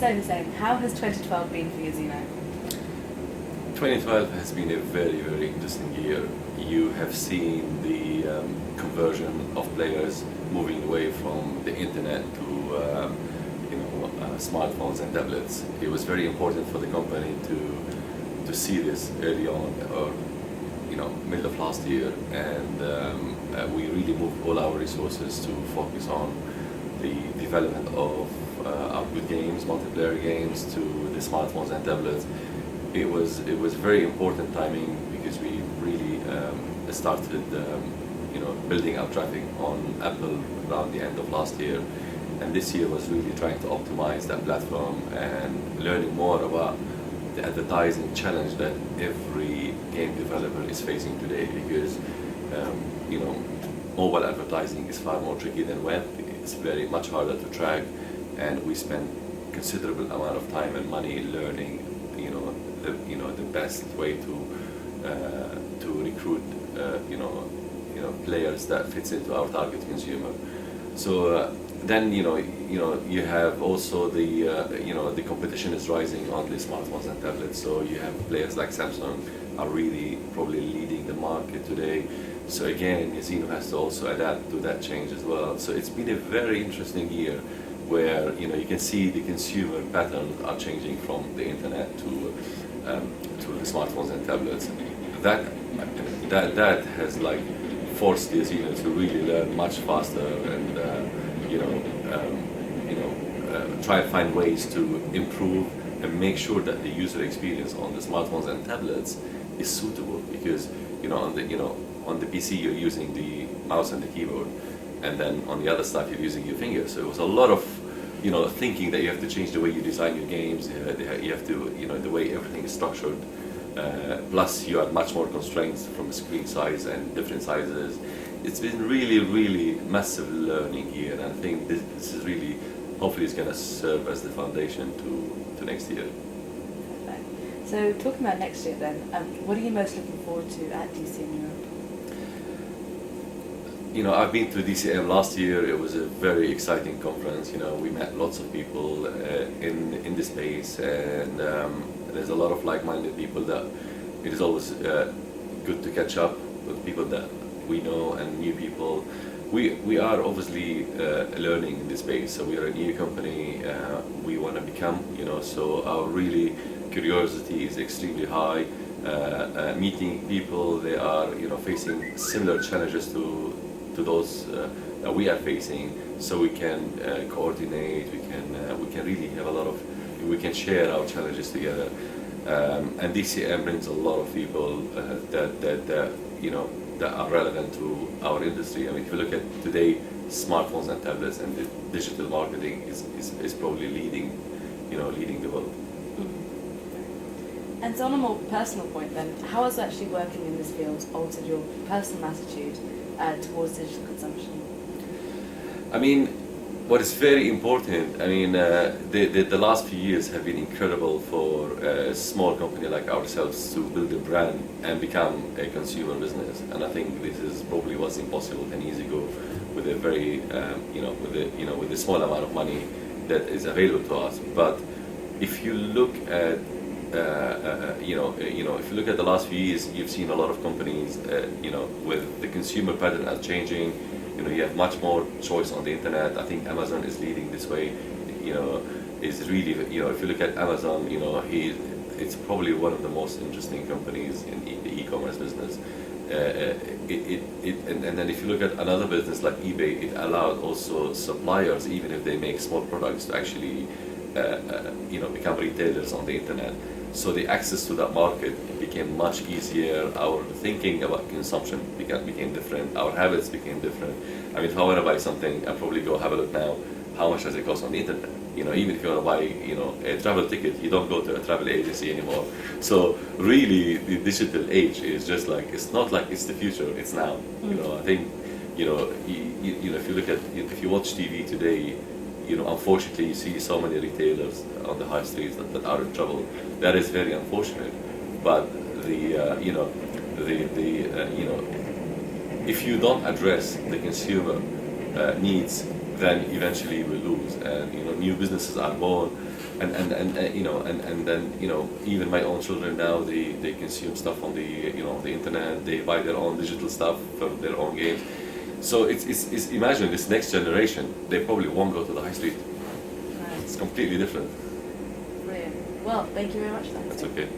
So Hussein, how has 2012 been for Yazino? 2012 has been a very, very interesting year. You have seen the conversion of players moving away from the internet to smartphones and tablets. It was very important for the company to see this early on, or middle of last year, and we really moved all our resources to focus on the development of our good games, multiplayer games, to the smartphones and tablets. It was very important timing because we really started building our traffic on Apple around the end of last year, and this year was really trying to optimize that platform and learning more about the advertising challenge that every game developer is facing today, because mobile advertising is far more tricky than web. It's very much harder to track, and we spend considerable amount of time and money learning the best way to recruit players that fits into our target consumer. So then you have also the competition is rising on the smartphones and tablets. So you have players like Samsung are really probably leading the market today. So again, Yazino has to also adapt to that change as well. So it's been a very interesting year where you can see the consumer patterns are changing from the internet to the smartphones and tablets. That has like forced Yazino to really learn much faster and try and find ways to improve and make sure that the user experience on the smartphones and tablets is suitable, because on the PC you're using the mouse and the keyboard, and then on the other stuff you're using your fingers. So it was a lot of thinking that you have to change the way you design your games. You have to the way everything is structured. Plus you are much more constraints from the screen size and different sizes. It's been really massive learning here, and I think this is really, hopefully it's going to serve as the foundation to next year. Perfect. So talking about next year then, what are you most looking forward to at DC in Europe? I've been to DCM last year. It was a very exciting conference. We met lots of people in the space, and there's a lot of like-minded people that it is always good to catch up with people that we know and new people. We are obviously learning in this space, so we are a new company. We want to become, so our really curiosity is extremely high. Meeting people, they are facing similar challenges to those that we are facing, so we can coordinate. We can really have we can share our challenges together. And DCM brings a lot of people that are relevant to our industry. I mean, if you look at today, smartphones and tablets and the digital marketing is probably leading the world. And so on a more personal point then, how has actually working in this field altered your personal attitude towards digital consumption? I mean, what is very important, I mean, the last few years have been incredible for a small company like ourselves to build a brand and become a consumer business. And I think this is probably was impossible 10 years ago with a very, with a small amount of money that is available to us. But if you look at if you look at the last few years, you've seen a lot of companies, with the consumer pattern are changing. You have much more choice on the internet. I think Amazon is leading this way. Is really, if you look at Amazon, it's probably one of the most interesting companies in the e-commerce business. And then if you look at another business like eBay, it allowed also suppliers, even if they make small products, to actually become retailers on the internet. So the access to that market became much easier. Our thinking about consumption became different. Our habits became different. I mean, if I want to buy something, I probably go have a look now. How much does it cost on the internet? Even if you want to buy, a travel ticket, you don't go to a travel agency anymore. So really, the digital age is just like, it's not like it's the future. It's now. I think, if you watch TV today, unfortunately, you see so many retailers on the high streets that are in trouble. That is very unfortunate. But if you don't address the consumer needs, then eventually you will lose. And new businesses are born. you know, and then, you know, even my own children now, they consume stuff on the, you know, on the internet. They buy their own digital stuff for their own games. So it's imagine this next generation, they probably won't go to the high street. Right. It's completely different. Brilliant. Well, thank you very much, then. That's okay.